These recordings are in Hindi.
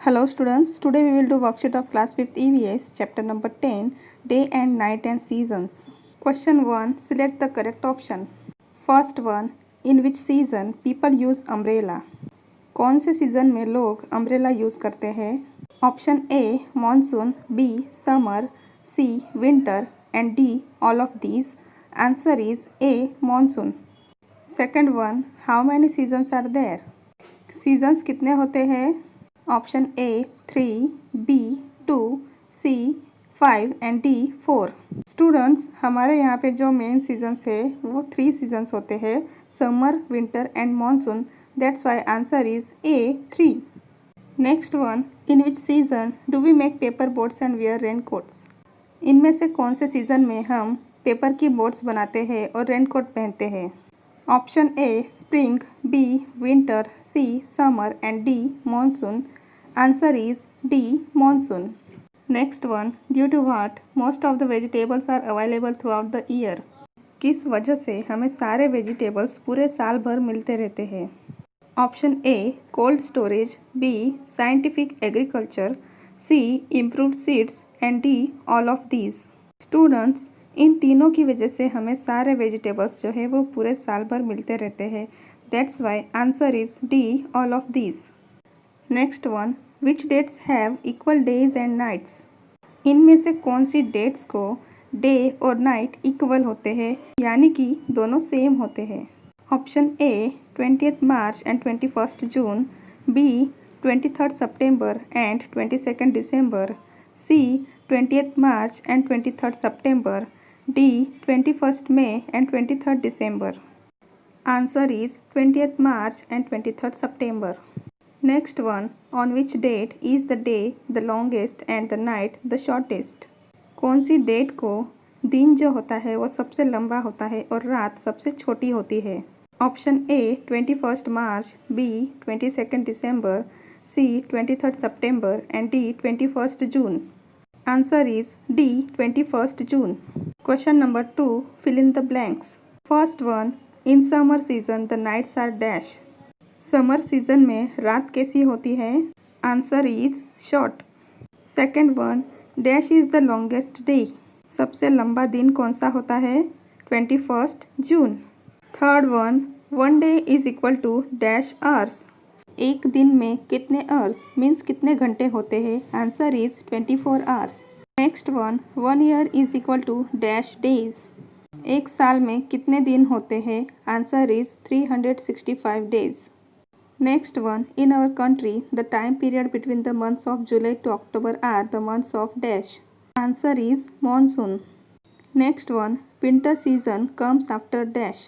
Hello students, today we will do worksheet of class 5th EVS chapter number 10 day and night and seasons. Question 1, select the correct option. First one, in which season people use umbrella? कौन से सीजन में लोग अम्ब्रेला यूज़ करते हैं? Option A monsoon, B summer, C winter and D all of these. Answer is A monsoon. Second one, how many seasons are there? Seasons कितने होते हैं? Option A 3, B 2, C 5 and D 4. Students, हमारे यहाँ पे जो मेन सीजन्स है वो 3 सीजन्स होते हैं, summer, winter and monsoon. That's why answer is A 3. Next one, in which season do we make paper boats and wear raincoats? इनमें से कौन से सीज़न में हम पेपर की बोट्स बनाते हैं और रेन कोट पहनते हैं? Option A spring, B winter, C summer and D monsoon. Answer is D monsoon. Next one, due to what most of the vegetables are available throughout the year? किस वजह से हमें सारे वेजिटेबल्स पूरे साल भर मिलते रहते हैं? Option A cold storage, B scientific agriculture, C improved seeds and D all of these. Students, इन तीनों की वजह से हमें सारे वेजिटेबल्स जो है वो पूरे साल भर मिलते रहते हैं. That's why answer is D all of these. Next one, which dates have equal days and nights? इनमें से कौन सी डेट्स को डे और नाइट इक्वल होते हैं, यानी कि दोनों सेम होते हैं? Option A 20th March and 21st June, B 23rd September and 22nd December, C 20th March and 23rd September, D 21st May and 23rd December. Answer is 20th March and 23rd September. Next one, on which that is the day the longest and the night the shortest? कौन सी डेट को दिन जो होता है वो सबसे लंबा होता है और रात सबसे छोटी होती है? Option A 21st March, B 22nd December, C 23rd September and D 21st June. Answer is D 21st June. Question number 2, fill in the blanks. First one, in summer season the nights are dash. Summer season में रात कैसी होती है? Answer is short. Second one, dash is the longest day. सबसे लंबा दिन कौन सा होता है? 21st June. Third one day is equal to dash hours. एक दिन में कितने आवर्स मीन्स कितने घंटे होते हैं? Answer is 24 hours. Next one year is equal to dash days. एक साल में कितने दिन होते हैं? Answer is 365 days. Next one, in our country, the time period between the months of July to October are the months of dash. Answer is monsoon. Next one, winter season comes after dash.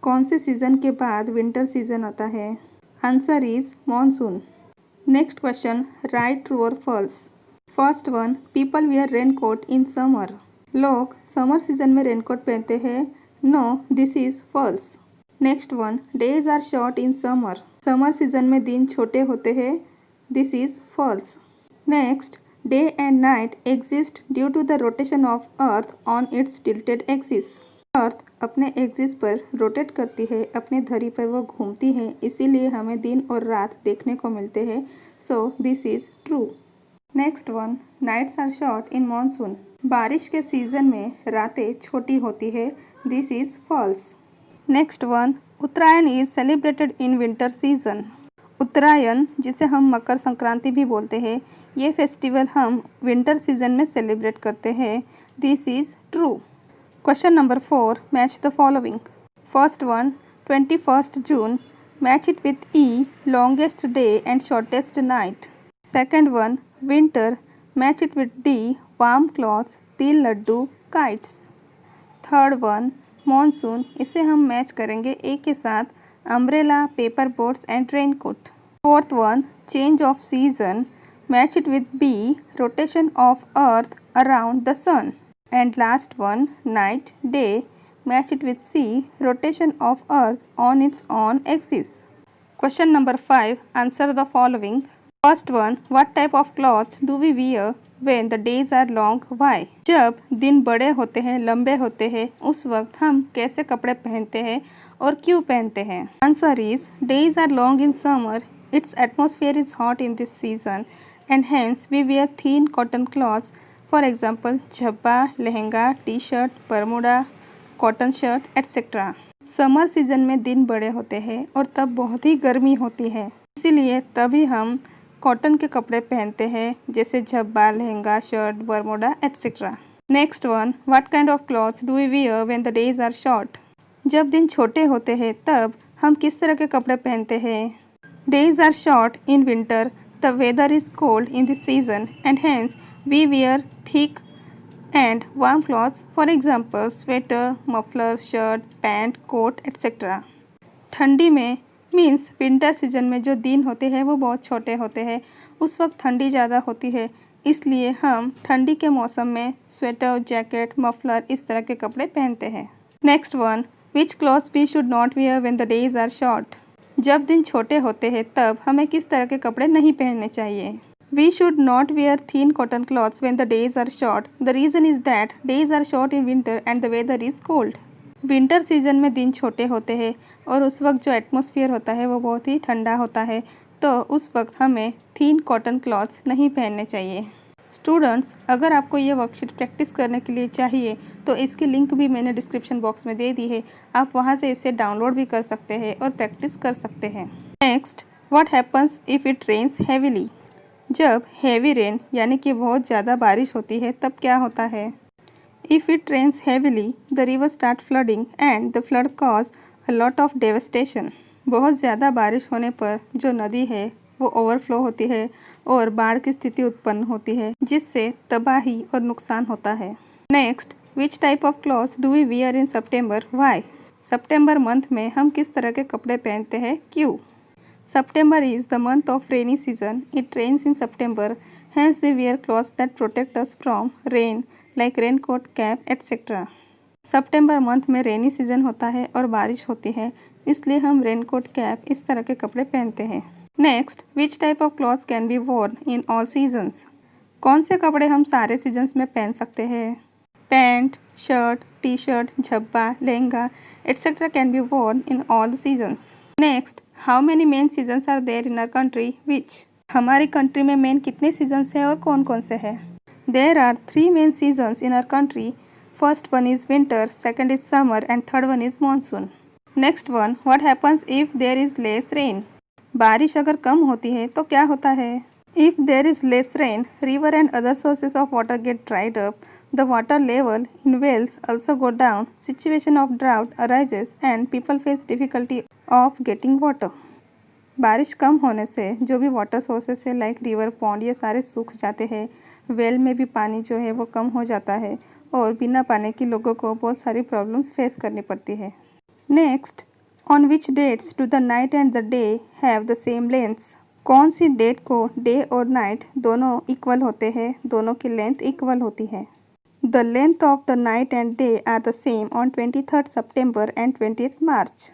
कौन से सीजन के बाद विंटर सीजन आता है? Answer is monsoon. Next question, right true और false. First one, people wear raincoat in summer. लोग समर सीजन में रेनकोट पहनते हैं. No, this is false. Next one, days are short in summer. Summer season में दिन छोटे होते हैं. This is false. Next, day and night exist due to the rotation of earth on its tilted axis. Earth अपने एक्सिस पर रोटेट करती है, अपने धरी पर वो घूमती है, इसीलिए हमें दिन और रात देखने को मिलते हैं. So this is true. Next one, nights are short in monsoon. बारिश के सीजन में रातें छोटी होती है. This is false. Next one, Uttarayan is celebrated in winter season. Uttarayan, जिसे हम मकर संक्रांति भी बोलते हैं, ये फेस्टिवल हम विंटर सीजन में सेलिब्रेट करते हैं. This is true. Question number 4, match the following. First one, 21st June, match it with E, longest day and shortest night. Second one, winter, match it with D, warm clothes, til laddoo, kites. Third one, monsoon, इसे हम मैच करेंगे ए के साथ, umbrella, paper boats and raincoat. Fourth one, change of season, match it with B, rotation of earth around the sun. And last one, night day, match it with C, rotation of earth on its on axis. Question number 5, answer the following. First one, what type of clothes do we wear when the days are long? why? जब दिन बड़े होते हैं, लंबे होते हैं, उस वक्त हम कैसे कपड़े पहनते हैं और क्यों पहनते हैं? Answer is, days are long in summer Its atmosphere is hot in this season and hence we wear thin cotton cloths, for example jhabba, lehenga, t-shirt, bermuda, cotton shirt etcetera. Summer season में दिन बड़े होते हैं और तब बहुत ही गर्मी होती है, इसीलिए तभी हम कॉटन के कपड़े पहनते हैं जैसे झब्बा, lehenga, shirt, bermuda etcetera. Next one, what kind of clothes do we wear when the days are short? जब दिन छोटे होते हैं तब हम किस तरह के कपड़े पहनते हैं? Days are short in winter, the weather is cold in this season and hence we wear thick and warm clothes, for example sweater, muffler, shirt, pant, coat etc. ठंडी में मीन्स विंटर सीजन में जो दिन होते हैं वो बहुत छोटे होते हैं, उस वक्त ठंडी ज़्यादा होती है, इसलिए हम ठंडी के मौसम में स्वेटर, जैकेट, मफलर इस तरह के कपड़े पहनते हैं। Next one, which clothes we should not wear when the days are short? जब दिन छोटे होते हैं तब हमें किस तरह के कपड़े नहीं पहनने चाहिए? We should not wear thin cotton cloths when the days are short. The reason is that days are short in winter and the weather is cold. Winter season में दिन छोटे होते हैं और उस वक्त जो एटमॉस्फेयर होता है वो बहुत ही ठंडा होता है, तो उस वक्त हमें थीन कॉटन क्लॉथ्स नहीं पहनने चाहिए। स्टूडेंट्स, अगर आपको ये वर्कशीट प्रैक्टिस करने के लिए चाहिए तो इसकी लिंक भी मैंने डिस्क्रिप्शन बॉक्स में दे दी है, आप वहाँ से इसे डाउनलोड भी कर सकते हैं और प्रैक्टिस कर सकते हैं। Next, what happens if it rains heavily? जब हैवी रेन यानी कि बहुत ज़्यादा बारिश होती है तब क्या होता है? If it rains heavily the river start flooding and the flood cause a lot of devastation. बहुत ज़्यादा बारिश होने पर जो नदी है वो ओवरफ्लो होती है और बाढ़ की स्थिति उत्पन्न होती है, जिससे तबाही और नुकसान होता है। Next, which type of clothes do we wear in September? Why? सितंबर मंथ में हम किस तरह के कपड़े पहनते हैं? क्यों? September is the month of rainy season. It rains in September. Hence we wear clothes that protect us from rain like raincoat, cap, etc. September month में रेनी सीजन होता है और बारिश होती है, इसलिए हम रेनकोट, कैप इस तरह के कपड़े पहनते हैं। Next, which type of clothes can be worn in all seasons? कौन से कपड़े हम सारे सीजन्स में पहन सकते हैं? पैंट, शर्ट, टी शर्ट, झब्बा, lehenga etcetera can be worn in all seasons. Next, how many main seasons are there in our country? Which? हमारी कंट्री में मेन कितने सीजन्स हैं और कौन कौन से हैं? There are 3 main seasons in our country. First one is winter, second is summer and third one is monsoon. Next one, what happens if there is less rain? बारिश अगर कम होती है तो क्या होता है? If there is less rain, river and other sources of water get dried up, the water level in wells also go down, situation of drought arises and people face difficulty of getting water. बारिश कम होने से जो भी वाटर सोर्सेस है लाइक रिवर, पॉन्ड, ये सारे सूख जाते हैं, वेल में भी पानी जो है वो कम हो जाता है और बिना पानी के लोगों को बहुत सारी प्रॉब्लम्स फेस करनी पड़ती है। Next, on which dates do the night and the day have the same lengths? कौन सी डेट को डे और नाइट दोनों इक्वल होते हैं, दोनों की लेंथ इक्वल होती है? The length of the night and day are the same on 23rd September and 20th March.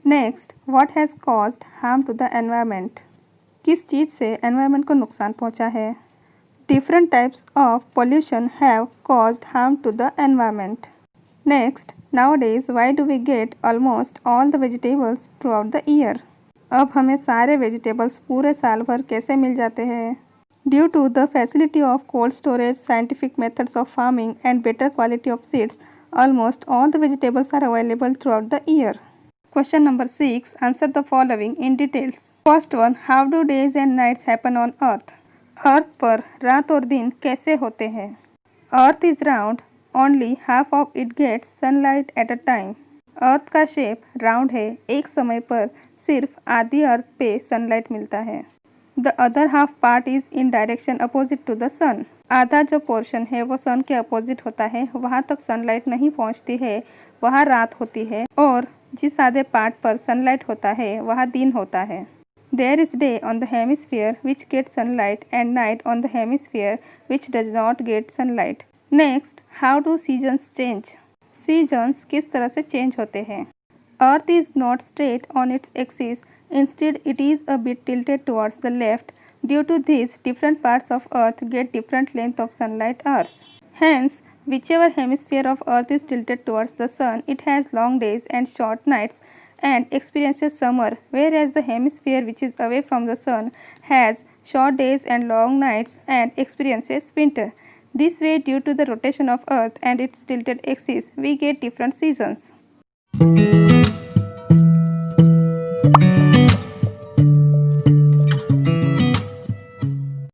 Next, what has caused harm to the environment? किस चीज़ से environment को नुकसान पहुंचा है? Different types of pollution have caused harm to the environment. Next, nowadays why do we get almost all the vegetables throughout the year? अब हमें सारे vegetables पूरे साल भर कैसे मिल जाते हैं? Due to the facility of cold storage, scientific methods of farming and better quality of seeds, almost all the vegetables are available throughout the year. Question number 6. Answer the following in details. First one, how do days and nights happen on earth? अर्थ पर रात और दिन कैसे होते हैं? Earth is round, only half of it gets sunlight at a time. Earth का शेप राउंड है, एक समय पर सिर्फ आधी अर्थ पे सनलाइट मिलता है. The other half part is in direction opposite to the sun. आधा जो पोर्शन है वो सन के अपोजिट होता है, वहाँ तक सनलाइट नहीं पहुँचती है, वहाँ रात होती है, और जिस आधे पार्ट पर सनलाइट होता है वहाँ दिन होता है. There is day on the hemisphere which get sunlight and night on the hemisphere which does not get sunlight. Next, how do seasons change? Seasons किस तरह से चेंज होते हैं? Earth is not straight on its axis. Instead, it is a bit tilted towards the left. Due to this, different parts of Earth get different length of sunlight hours. Hence, whichever hemisphere of Earth is tilted towards the sun, it has long days and short nights. and experiences summer, whereas the hemisphere which is away from the sun has short days and long nights and experiences winter. This way, due to the rotation of Earth and its tilted axis, we get different seasons.